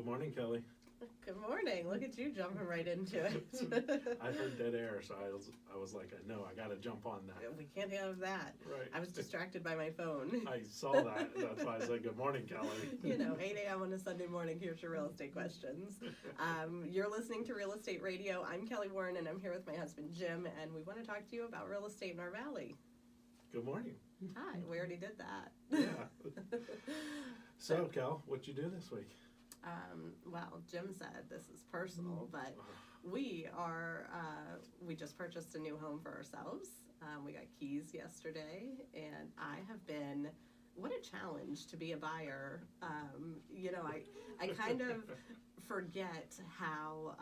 Good morning, Kelly. Good morning. Look at you jumping right into it. I heard dead air, so I was like, no, I got to jump on that. We can't have that. Right. I was distracted by my phone. I saw that. That's why I said, good morning, Kelly. 8 a.m. on a Sunday morning. Here's your real estate questions. You're listening to Real Estate Radio. I'm Kelly Warren, and I'm here with my husband, Jim, and we want to talk to you about real estate in our valley. Good morning. Hi. We already did that. Yeah. So, Kel, what'd you do this week? Well, Jim said this is personal, but we just purchased a new home for ourselves. We got keys yesterday, and I have been, what a challenge to be a buyer. I kind of forget how,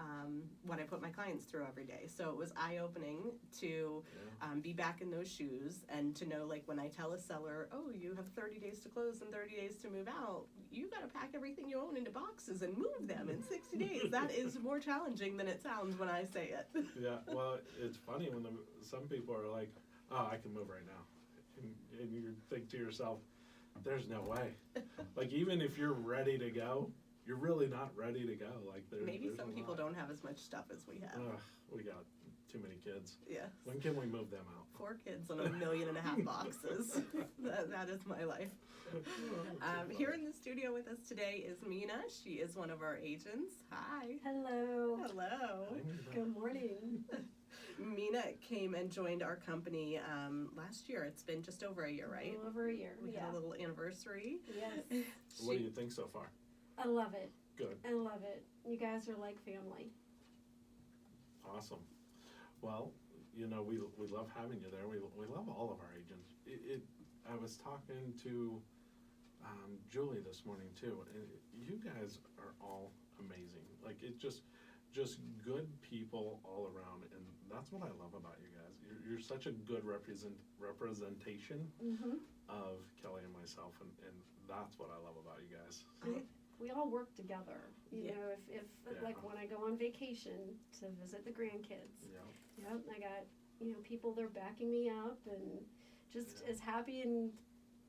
what I put my clients through every day. So it was eye-opening to be back in those shoes and to know, like, when I tell a seller, oh, you have 30 days to close and 30 days to move out, you got to pack everything you own into boxes and move them in 60 days. That is more challenging than it sounds when I say it. Yeah, well, it's funny when some people are like, oh, I can move right now. And you think to yourself, there's no way. Like, even if you're ready to go, you're really not ready to go. Like, Maybe some people don't have as much stuff as we have. We got too many kids. Yes. When can we move them out? 4 kids and 1.5 million boxes. that is my life. Here in the studio with us today is Mina. She is one of our agents. Hi. Hello. Hello. Hi, Mina. Good morning. Mina came and joined our company last year. It's been just over a year, right? A little over a year. We had a little anniversary. Yes. What do you think so far? I love it. Good. I love it. You guys are like family. Awesome. Well, we love having you there. We love all of our agents. I was talking to Julie this morning too, and you guys are all amazing. Like, it's just good people all around, and that's what I love about you guys. You're such a good representation of Kelly and myself, and that's what I love about you guys. We all work together. You know, if like when I go on vacation to visit the grandkids. Yeah. Yep, I got, people that are backing me up and just as happy and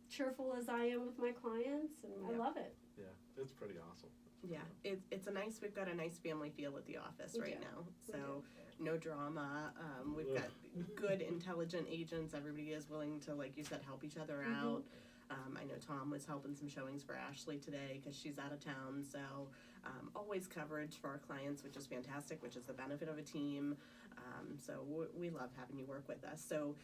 cheerful as I am with my clients, and I love it. Yeah, it's pretty awesome. Yeah, we've got a nice family feel at the office right now. So no drama. We've got good, intelligent agents. Everybody is willing to, like you said, help each other out. I know Tom was helping some showings for Ashley today because she's out of town. So always coverage for our clients, which is fantastic, which is the benefit of a team. So we love having you work with us. So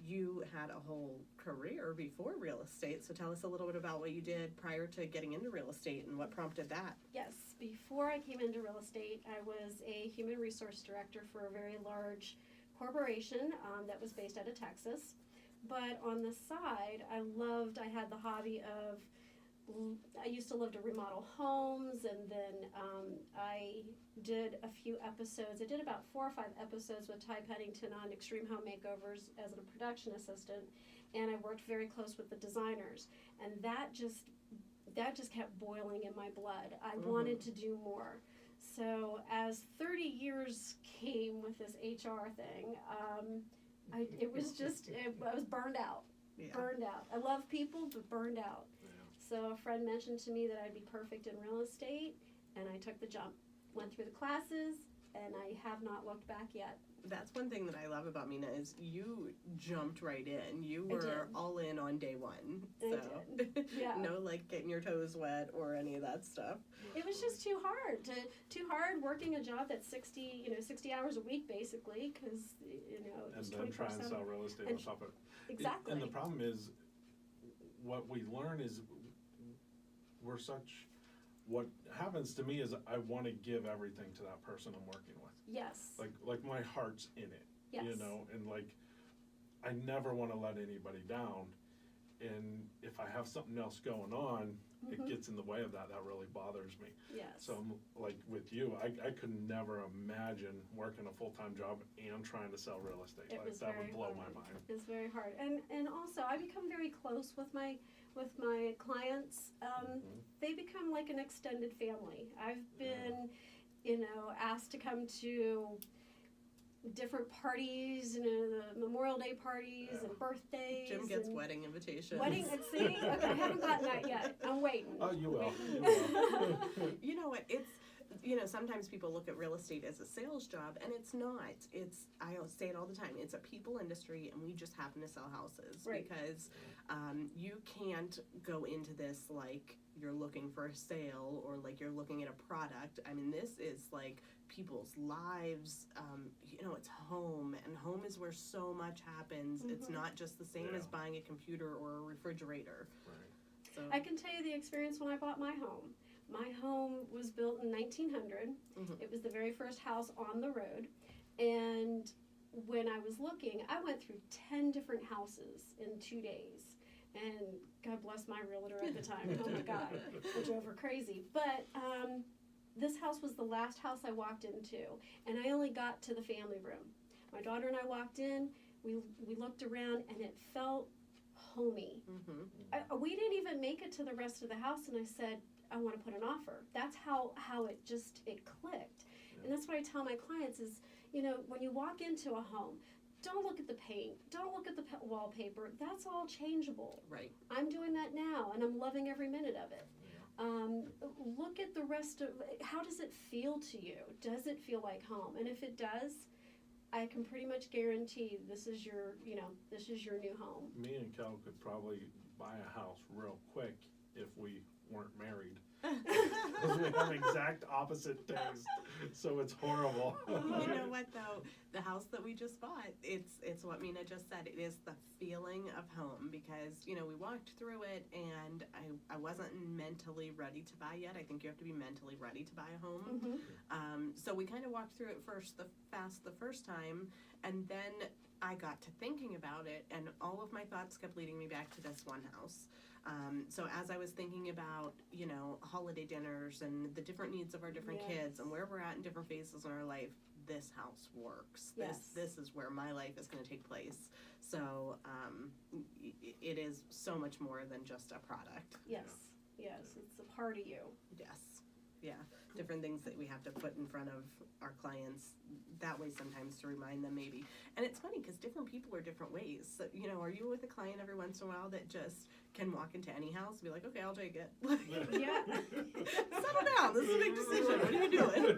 you had a whole career before real estate. So tell us a little bit about what you did prior to getting into real estate and what prompted that. Yes, before I came into real estate, I was a human resource director for a very large corporation that was based out of Texas. But on the side, I had the hobby of, I used to love to remodel homes, and then I did a few episodes. I did about 4 or 5 episodes with Ty Pennington on Extreme Home Makeovers as a production assistant, and I worked very close with the designers, and that just kept boiling in my blood. I wanted to do more. So as 30 years came with this HR thing, I was burned out. Yeah. Burned out. I love people, but burned out. Yeah. So a friend mentioned to me that I'd be perfect in real estate, and I took the jump. Went through the classes, and I have not looked back yet. That's one thing that I love about Mina is you jumped right in. You were all in on day one. So I did. Yeah. No, like, getting your toes wet or any of that stuff. It was just too hard working a job that's 60 hours a week basically, because and then try and sell real estate on top of it. Exactly. And the problem is, what we learn is what happens to me is I want to give everything to that person I'm working with. Yes. Like my heart's in it. Yes. And like, I never want to let anybody down. And if I have something else going on, it gets in the way of that. That really bothers me. Yes. So I'm like with you, I could never imagine working a full-time job and trying to sell real estate. That would blow my mind. It's very hard. And also I become very close with my clients. They become like an extended family. I've been, asked to come to different parties, the Memorial Day parties and birthdays. Jim gets and wedding invitations. wedding. See, okay, I haven't gotten that yet. I'm waiting. Oh, you will. You know what? It's, sometimes people look at real estate as a sales job, and it's not. I say it all the time, it's a people industry, and we just happen to sell houses. Right. Because you can't go into this like you're looking for a sale or like you're looking at a product. I mean, this is like people's lives. It's home, and home is where so much happens. Mm-hmm. It's not just the same as buying a computer or a refrigerator. Right. So I can tell you the experience when I bought my home. My home was built in 1900. Mhm. It was the very first house on the road. And when I was looking, I went through 10 different houses in 2 days. And God bless my realtor at the time. Oh my God, I drove her crazy. But this house was the last house I walked into. And I only got to the family room. My daughter and I walked in. We looked around, and it felt homey. Mhm. We didn't even make it to the rest of the house, and I said, I want to put an offer. That's how it clicked. Yeah. And that's what I tell my clients is, when you walk into a home, don't look at the paint, don't look at the wallpaper. That's all changeable. Right. I'm doing that now, and I'm loving every minute of it. Look at the rest of, how does it feel to you? Does it feel like home? And if it does, I can pretty much guarantee this is your new home. Me and Kel could probably buy a house real quick if we weren't married. Because we have exact opposite taste, so it's horrible. You know what though? The house that we just bought, it's what Mina just said. It is the feeling of home because, we walked through it and I wasn't mentally ready to buy yet. I think you have to be mentally ready to buy a home. Mm-hmm. So we kind of walked through it the first time, and then I got to thinking about it, and all of my thoughts kept leading me back to this one house. So as I was thinking about, holiday dinners and the different needs of our different kids and where we're at in different phases in our life, this house works. Yes. This is where my life is going to take place. So it is so much more than just a product. Yes, it's a part of you. Yes. Yeah. Different things that we have to put in front of our clients that way sometimes to remind them maybe. And it's funny because different people are different ways. So, are you with a client every once in a while that just can walk into any house and be like, okay, I'll take it. Yeah. Settle down. This is a big decision. What are you doing?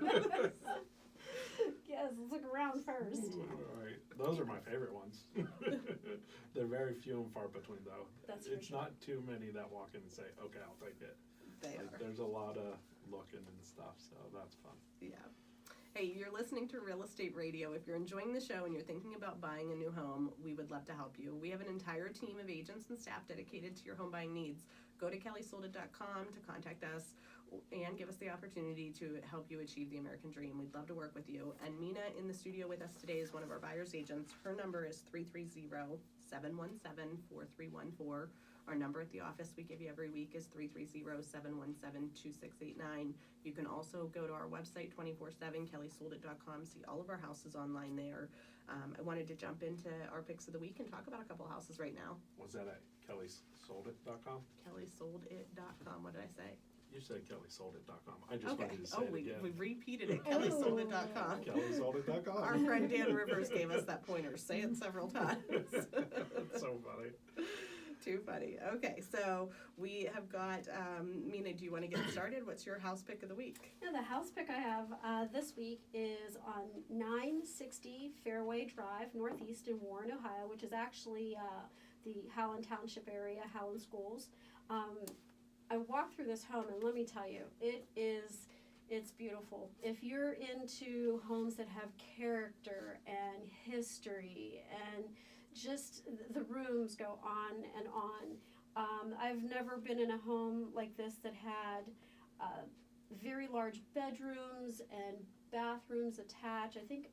Yes, let's look around first. All right. Those are my favorite ones. They're very few and far between, though. That's for It's sure. not too many that walk in and say, okay, I'll take it. They Like, are. there's a lot of looking and stuff, so that's fun. Yeah. Hey, you're listening to Real Estate Radio. If you're enjoying the show and you're thinking about buying a new home, we would love to help you. We have an entire team of agents and staff dedicated to your home buying needs. Go to kellysoldit.com to contact us and give us the opportunity to help you achieve the American dream. We'd love to work with you. And Mina in the studio with us today is one of our buyer's agents. Her number is 330-717-4314. Our number at the office we give you every week is 330-717-2689. You can also go to our website 24/7, kellysoldit.com, see all of our houses online there. I wanted to jump into our picks of the week and talk about a couple houses right now. Was that at kellysoldit.com? kellysoldit.com. What did I say? You said kellysoldit.com. I just wanted to say it we again. repeated it. kellysoldit.com. kellysoldit.com. Our friend Dan Rivers gave us that pointer. Say it several times. That's so funny. Too funny. Okay, so we have got, Mina, do you want to get started? What's your house pick of the week? Now, the house pick I have this week is on 960 Fairway Drive, Northeast in Warren, Ohio, which is actually the Howland Township area, Howland Schools. I walked through this home, and let me tell you, it's beautiful. If you're into homes that have character and history and just the rooms go on and on. I've never been in a home like this that had very large bedrooms and bathrooms attached. I think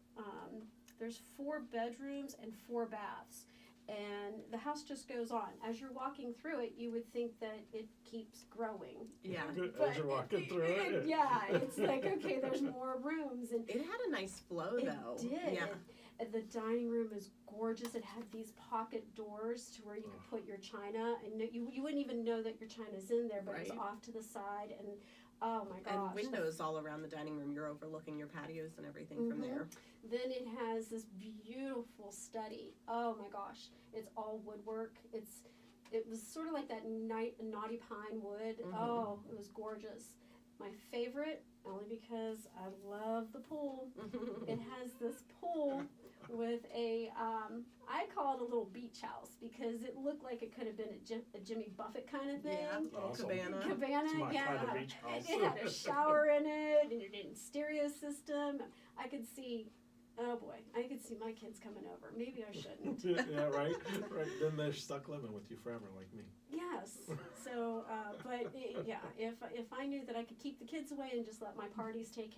there's 4 bedrooms and 4 baths. And the house just goes on. As you're walking through it, you would think that it keeps growing. Yeah. As you're walking through it. Yeah, it's like, okay, there's more rooms. And It had a nice flow, though. it did. Yeah. And the dining room is gorgeous. It had these pocket doors to where you could put your china, and you wouldn't even know that your china's in there, but it Right. was off to the side. And Oh my gosh. And windows all around the dining room. You're overlooking your patios and everything from Mhm. there. Then it has this beautiful study. Oh my gosh. It's all woodwork. It was sort of like that naughty pine wood. Mhm. Oh, it was gorgeous. My favorite, only because I love the pool. It has this pool with I call it a little beach house because it looked like it could have been a Jimmy Buffett kind of thing. Yeah, little Awesome. cabana. Cabana, It's my yeah. kind of beach house. It had a shower in it, and it had a stereo system. I could see, oh boy, I could see my kids coming over. Maybe I shouldn't. Yeah, right. Then they're stuck living with you forever, like me. Yes. So, but yeah, if I knew that I could keep the kids away and just let my parties take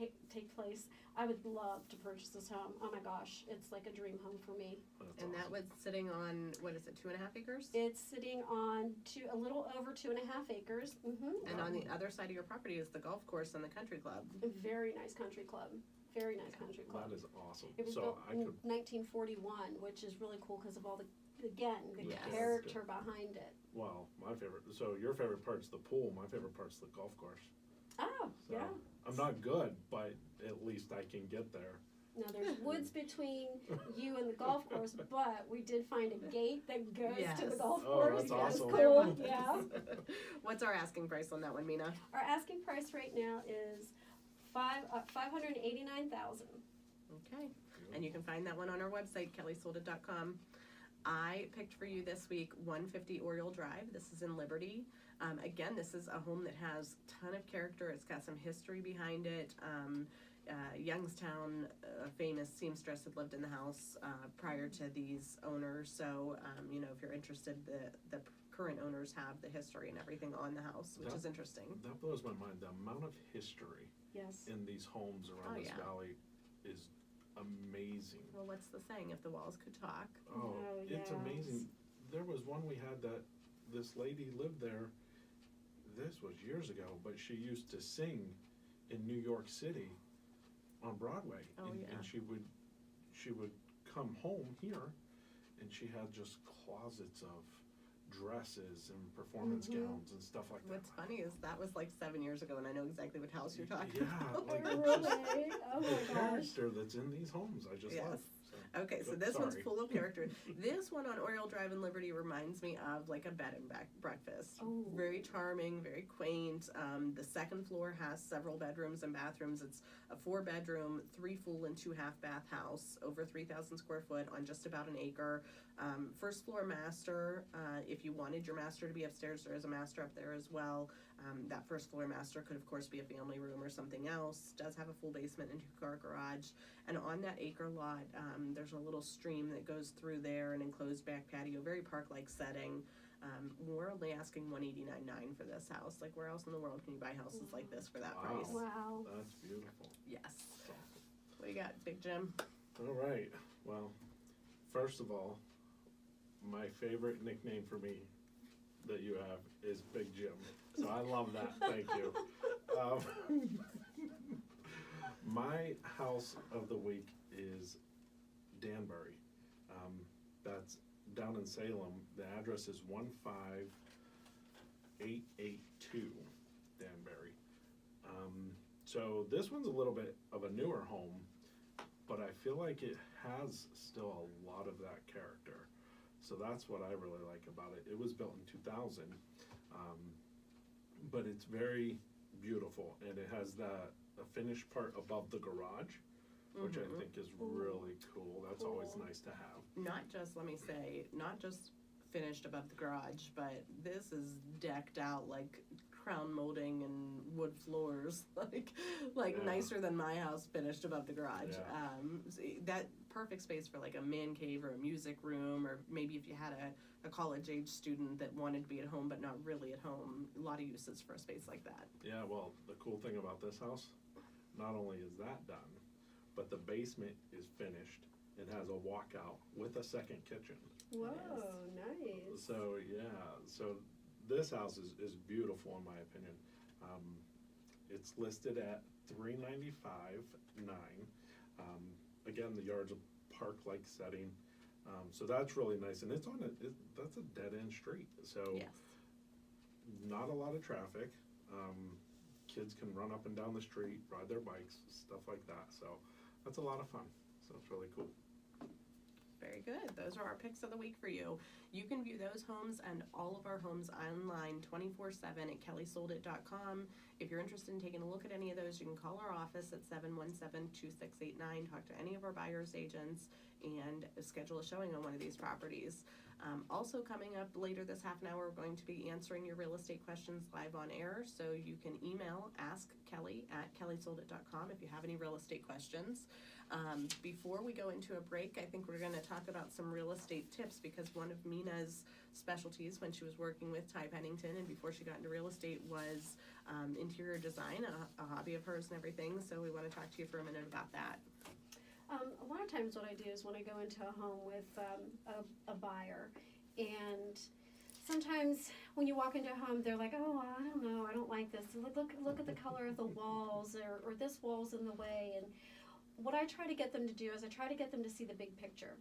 place, I would love to purchase this home. Oh my gosh, it's like a dream home for me. That's And that awesome. was sitting on, what is it, 2.5 acres? It's sitting on a little over 2.5 acres. And on the other side of your property is the golf course and the country club. A very nice country club. Very nice country club. That is awesome. It was So built I in could 1941, which is really cool because of all the Yes. character behind it. Well, my favorite. So your favorite part's the pool. My favorite part's the golf course. Oh, So yeah. I'm not good, but at least I can get there. Now there's woods between you and the golf course, but we did find a gate that goes to the Yes. golf Oh, course. that's That's awesome. cool. Yeah. What's our asking price on that one, Mina? Our asking price right now is $589,000. Okay. And you can find that one on our website, kellysoldit.com. I picked for you this week 150 Oriole Drive. This is in Liberty. Again, this is a home that has a ton of character. It's got some history behind it. Youngstown, a famous seamstress, had lived in the house prior to these owners. So, if you're interested, the current owners have the history and everything on the house, which is interesting. That blows my mind. The amount of history Yes. in these homes around Oh, this yeah. valley is amazing. Well, what's the saying? If the walls could talk. Oh, Oh, it's yes. amazing. There was one we had that this lady lived there. This was years ago, but she used to sing in New York City on Broadway. Oh, and, yeah. and she would come home here, and she had just closets of dresses and performance Mhm. gowns and stuff like that. What's funny is that was like 7 years ago, and I know exactly what house you're talking Yeah, about. like Really? Oh my the gosh. character that's in these homes, I just love. Yes. So, Okay, so but this one's sorry. full of character. This one on Oriole Drive in Liberty reminds me of like a bed and breakfast. Oh. Very charming, very quaint. The second floor has several bedrooms and bathrooms. It's a 4-bedroom, 3 full and 2 half bath house, over 3,000 square foot on just about an acre. First floor master. If you wanted your master to be upstairs, there is a master up there as well. That first floor master could of course be a family room or something else. Does have a full basement and 2-car garage. And on that acre lot, there's a little stream that goes through there, an enclosed back patio, very park-like setting. We're only asking $189,900 for this house. Like, where else in the world can you buy houses like this for that Wow. price? Wow. That's beautiful. Yes. That's awesome. What do you got, Big Jim? All right. Well, first of all, my favorite nickname for me that you have is Big Jim. So I love that. Thank you. My house of the week is Danbury. That's down in Salem. The address is 15882 Danbury. So this one's a little bit of a newer home, but I feel like it has still a lot of that character. So that's what I really like about it. It was built in 2000, but it's very beautiful, and it has the finished part above the garage, which I think is really cool. That's always Cool. nice to have. Not just, let me say, not just finished above the garage, but this is decked out like crown molding and wood floors, like Yeah. nicer than my house finished above the garage. Yeah. That perfect space for like a man cave or a music room, or maybe if you had a college age student that wanted to be at home but not really at home, a lot of uses for a space like that. Yeah, well, the cool thing about this house, not only is that done, but the basement is finished. It has a walkout with a second kitchen. Whoa, nice. So, yeah, so this house is beautiful in my opinion. It's listed at $395,900. Again, the yard's a park-like setting, so that's really nice. And it's on that's a dead-end street, so Yes. not a lot of traffic. kids can run up and down the street, ride their bikes, stuff like that. So that's a lot of fun. So it's really cool. Very good. Those are our picks of the week for you. You can view those homes and all of our homes online 24/7 at kellysoldit.com. If you're interested in taking a look at any of those, you can call our office at 717-2689, talk to any of our buyer's agents, and schedule a showing on one of these properties. Also coming up later this half an hour, we're going to be answering your real estate questions live on air, so you can email askkelly@kellysoldit.com if you have any real estate questions. Before we go into a break, I think we're going to talk about some real estate tips, because one of Mina's specialties when she was working with Ty Pennington and before she got into real estate was interior design, a hobby of hers and everything. So we want to talk to you for a minute about that. A lot of times what I do is when I go into a home with a buyer, and sometimes when you walk into a home, they're like, oh, I don't know, I don't like this. Look at the color of the walls, or this wall's in the way. And what I try to get them to do is I try to get them to see the big picture.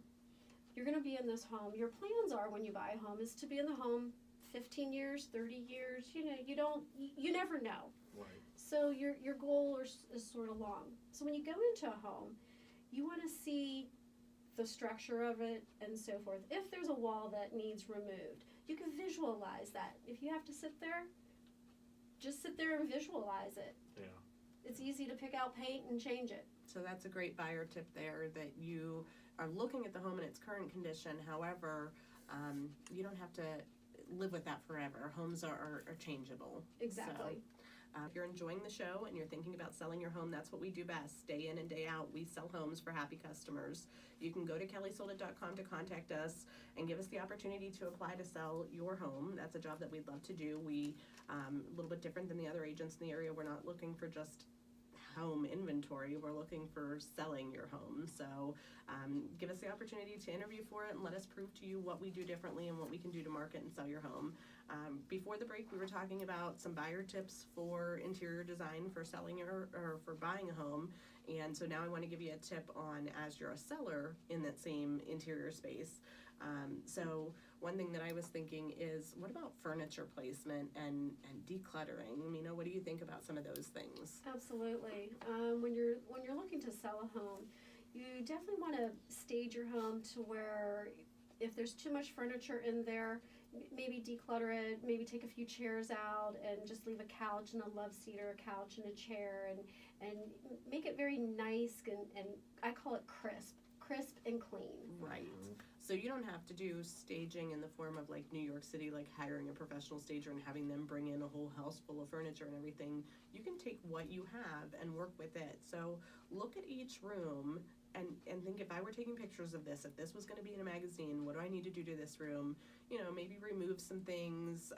You're going to be in this home. Your plans are, when you buy a home, is to be in the home 15 years, 30 years. You know, you never know. Right. So your goal is sort of long. So when you go into a home, you want to see the structure of it and so forth. If there's a wall that needs removed, you can visualize that. If you have to sit there, just sit there and visualize it. Yeah. It's easy to pick out paint and change it. So that's a great buyer tip there, that you are looking at the home in its current condition. However, you don't have to live with that forever. Homes are changeable. Exactly. So, if you're enjoying the show and you're thinking about selling your home, that's what we do best. Day in and day out, we sell homes for happy customers. You can go to kellysoldit.com to contact us and give us the opportunity to apply to sell your home. That's a job that we'd love to do. We, a little bit different than the other agents in the area, we're not looking for just home inventory, we're looking for selling your home. So give us the opportunity to interview for it and let us prove to you what we do differently and what we can do to market and sell your home. Before the break, we were talking about some buyer tips for interior design for selling or for buying a home. And so now I want to give you a tip on, as you're a seller in that same interior space. So one thing that I was thinking is, what about furniture placement and decluttering? Mina, what do you think about some of those things? Absolutely. When you're looking to sell a home, you definitely want to stage your home to where, if there's too much furniture in there, maybe declutter it, maybe take a few chairs out and just leave a couch and a love seat or a couch and a chair, and make it very nice and I call it crisp and clean. Right. So you don't have to do staging in the form of like New York City, like hiring a professional stager and having them bring in a whole house full of furniture and everything. You can take what you have and work with it. So look at each room and think, if I were taking pictures of this, if this was going to be in a magazine, what do I need to do to this room? You know, maybe remove some things,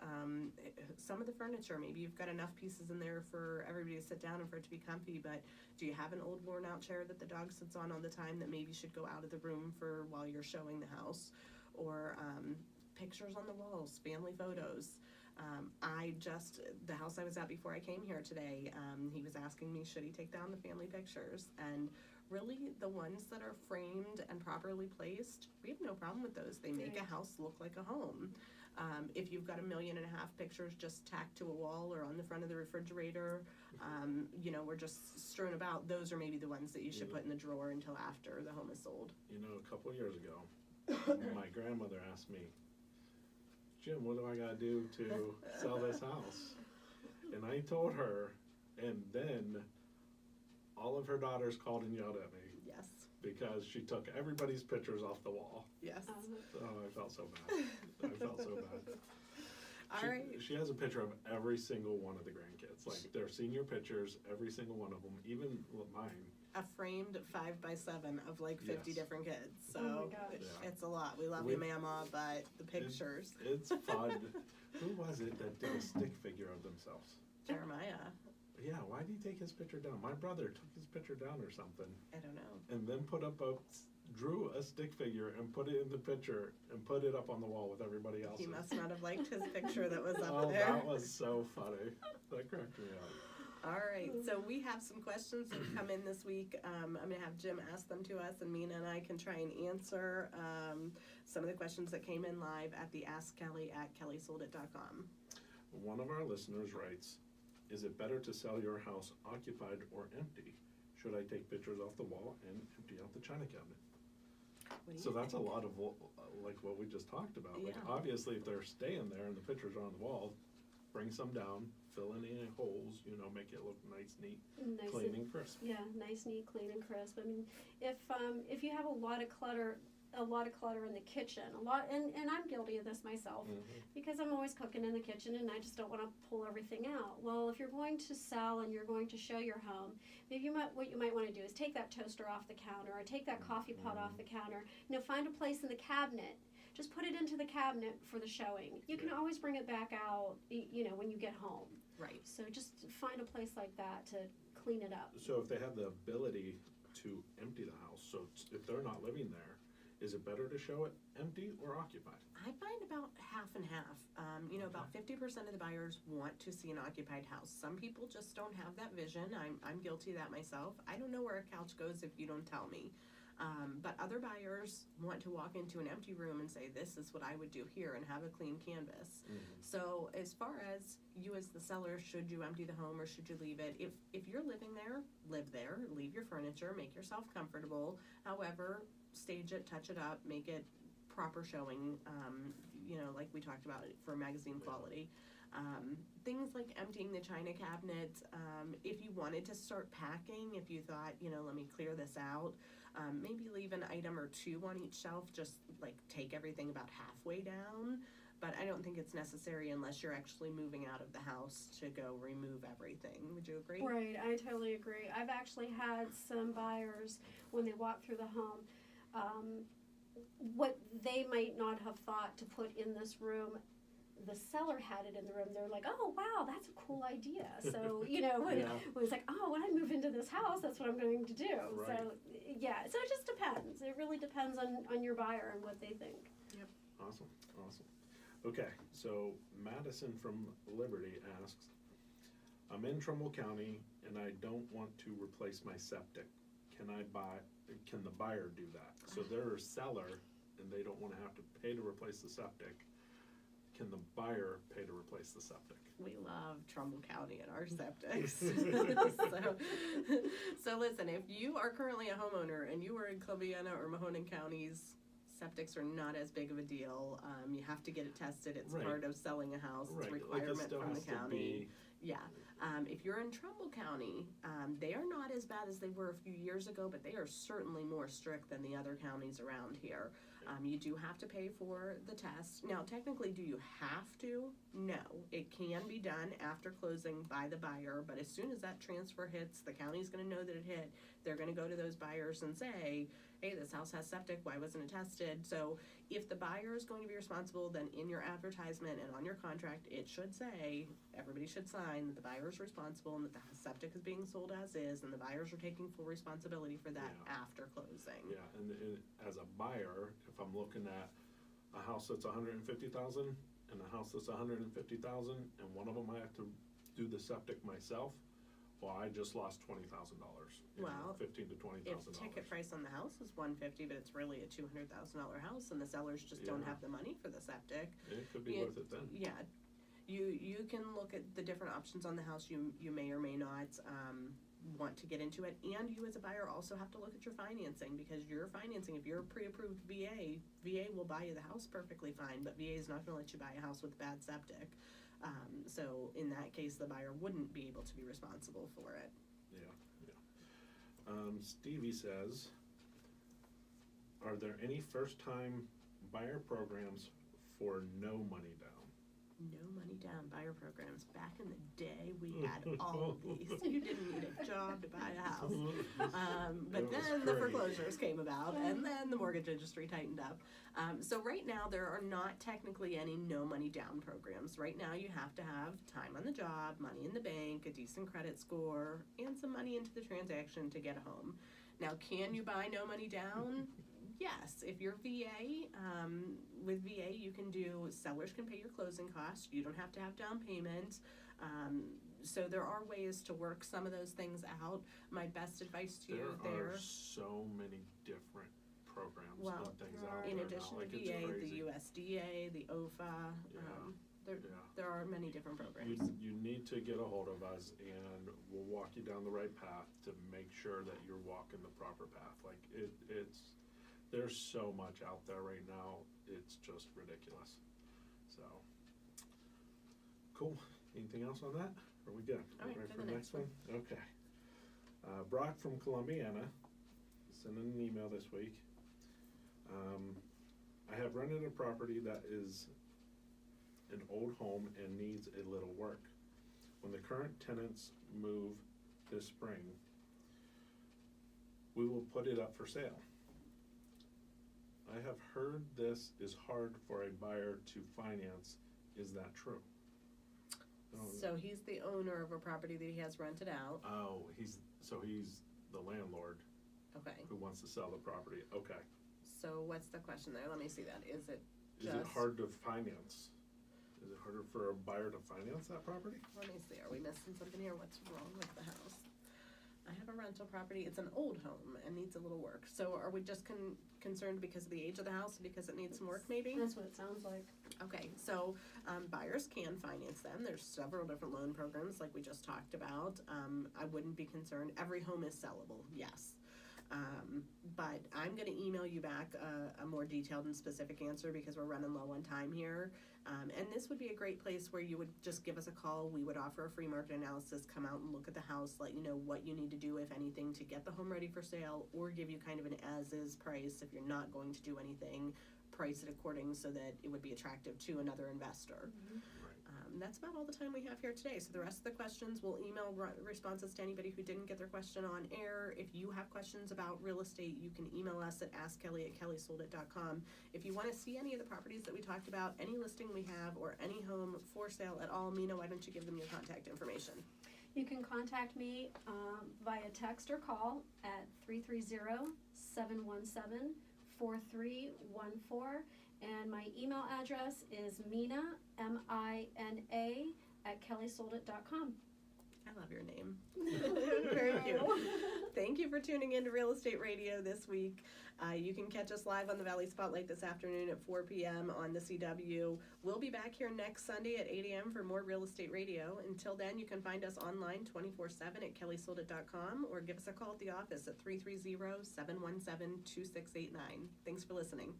some of the furniture. Maybe you've got enough pieces in there for everybody to sit down and for it to be comfy, but do you have an old worn out chair that the dog sits on all the time that maybe should go out of the room for while you're showing the house? Or pictures on the walls, family photos. The house I was at before I came here today, he was asking me, should he take down the family pictures? And really, the ones that are framed and properly placed, we have no problem with those. They make a house look like a home. If you've got 1.5 million pictures just tacked to a wall or on the front of the refrigerator, we're just strewn about, those are maybe the ones that you should put in the drawer until after the home is sold. You know, a couple of years ago, my grandmother asked me, Jim, what do I gotta do to sell this house? And I told her, and then all of her daughters called and yelled at me. Yes. Because she took everybody's pictures off the wall. Yes. Oh, I felt so bad. All right. She has a picture of every single one of the grandkids. Like, their senior pictures, every single one of them, even mine. A framed 5x7 of like 50 different kids. So oh my gosh. It's a lot. We love you, Mama, but the pictures. It's fun. Who was it that did a stick figure of themselves? Jeremiah. Yeah, why did he take his picture down? My brother took his picture down or something. I don't know. And then drew a stick figure and put it in the picture and put it up on the wall with everybody else. He must not have liked his picture that was up there. That was so funny. That cracked me up. All right, so we have some questions that have come in this week. I'm going to have Jim ask them to us, and Mina and I can try and answer some of the questions that came in live at the askkelly@kellysoldit.com. One of our listeners writes, Is it better to sell your house occupied or empty? Should I take pictures off the wall and empty out the china cabinet? What do you So that's a think? lot of like what we just talked about. Like, Yeah. obviously, if they're staying there and the pictures are on the wall, bring some down, fill in any holes, you know, make it look nice, neat, Nice clean and, and crisp. yeah, nice, neat, clean, and crisp. I mean, if you have a lot of clutter in the kitchen, and I'm guilty of this myself, because I'm always cooking in the kitchen and I just don't want to pull everything out. Well, if you're going to sell and you're going to show your home, maybe what you might want to do is take that toaster off the counter or take that coffee pot off the counter. Find a place in the cabinet. Just put it into the cabinet for the showing. You can always bring it back out, when you get home. Right. So just find a place like that to clean it up. So if they have the ability to empty the house, so if they're not living there, is it better to show it empty or occupied? I find about half and half. About 50% of the buyers want to see an occupied house. Some people just don't have that vision. I'm guilty of that myself. I don't know where a couch goes if you don't tell me. But other buyers want to walk into an empty room and say, this is what I would do here, and have a clean canvas. So as far as you as the seller, should you empty the home or should you leave it? If you're living there, live there, leave your furniture, make yourself comfortable. However, stage it, touch it up, make it proper showing, like we talked about for magazine quality. Things like emptying the china cabinet, if you wanted to start packing, if you thought, let me clear this out, maybe leave an item or two on each shelf, just like take everything about halfway down. But I don't think it's necessary unless you're actually moving out of the house to go remove everything. Would you agree? Right, I totally agree. I've actually had some buyers, when they walk through the home, what they might not have thought to put in this room, the seller had it in the room. They're like, oh, wow, that's a cool idea. So, when it's like, oh, when I move into this house, that's what I'm going to do. Right. So, so it just depends. It really depends on your buyer and what they think. Yep. Awesome. Okay, so Madison from Liberty asks, I'm in Trumbull County and I don't want to replace my septic. Can the buyer do that? So they're a seller and they don't want to have to pay to replace the septic. Can the buyer pay to replace the septic? We love Trumbull County and our septics. So listen, if you are currently a homeowner and you are in Columbia or Mahoning counties, septics are not as big of a deal. You have to get it tested. It's part of selling a house. It's a requirement from the county. Yeah. If you're in Trumbull County, they are not as bad as they were a few years ago, but they are certainly more strict than the other counties around here. You do have to pay for the test. Now, technically, do you have to? No. It can be done after closing by the buyer, but as soon as that transfer hits, the county's going to know that it hit. They're going to go to those buyers and say, hey, this house has septic, why wasn't it tested? So if the buyer is going to be responsible, then in your advertisement and on your contract, it should say, everybody should sign that the buyer is responsible and that the septic is being sold as is, and the buyers are taking full responsibility for that after closing. Yeah, and as a buyer, if I'm looking at a house that's $150,000 and a house that's $150,000, and one of them I have to do the septic myself, well, I just lost $20,000. Well, $15,000 to $20,000. If ticket price on the house is $150,000, but it's really a $200,000 house, and the sellers just don't have the money for the septic, it could be worth it then. Yeah, you can look at the different options on the house. You may or may not want to get into it, and you as a buyer also have to look at your financing, because your financing, if you're a pre-approved VA will buy you the house perfectly fine, but VA is not going to let you buy a house with bad septic. So in that case, the buyer wouldn't be able to be responsible for it. Stevie says, are there any first-time buyer programs for no money down? No money down buyer programs. Back in the day, we had all of these. You didn't need a job to buy a house. But then the foreclosures came about, and then the mortgage industry tightened up. So right now, there are not technically any no money down programs. Right now, you have to have time on the job, money in the bank, a decent credit score, and some money into the transaction to get a home. Now, can you buy no money down? Yes, if you're VA, with VA you can do, sellers can pay your closing costs, you don't have to have down payment, so there are ways to work some of those things out. My best advice to you there are so many different programs and things out there in addition now. to VA, the USDA, the OFA, there are many different You, programs. you need to get a hold of us and we'll walk you down the right path to make sure that you're walking the proper path. Like there's so much out there right now, it's just ridiculous. So, cool. Anything else on that? Are we good? All right, Ready to for the the next next one? Okay. Brock from Columbiana sent in an email this week. I have rented a property that is an old home and needs a little work. When the current tenants move this spring, we will put it up for sale. I have heard this is hard for a buyer to finance. Is that true? So he's the owner of a property that he has rented out. Oh, he's the landlord Okay. who wants to sell the property. Okay. So what's the question there? Let me see that. Is it Is it hard to finance? Is it harder for a buyer to finance that property? Let me see. Are we missing something here? What's wrong with the house? I have a rental property. It's an old home and needs a little work. So are we just concerned because of the age of the house, because it needs some work maybe? That's what it sounds like. Okay, so buyers can finance them. There's several different loan programs like we just talked about. I wouldn't be concerned. Every home is sellable, yes. But I'm going to email you back a more detailed and specific answer because we're running low on time here. And this would be a great place where you would just give us a call. We would offer a free market analysis, come out and look at the house, let you know what you need to do, if anything, to get the home ready for sale, or give you kind of an as-is price if you're not going to do anything, price it according so that it would be attractive to another investor. That's about all the time we have here today. So the rest of the questions, we'll email responses to anybody who didn't get their question on air. If you have questions about real estate, you can email us at askkelly@kellysoldit.com. If you want to see any of the properties that we talked about, any listing we have, or any home for sale at all, Mina, why don't you give them your contact information? You can contact me via text or call at 330-717-4314. And my email address is Mina, M-I-N-A, @kellysoldit.com. I love your name. Very cute. Thank you for tuning in to Real Estate Radio this week. You can catch us live on the Valley Spotlight this afternoon at 4 p.m. on the CW. We'll be back here next Sunday at 8 a.m. for more Real Estate Radio. Until then, you can find us online 24/7 at kellysoldit.com or give us a call at the office at 330-717-2689. Thanks for listening.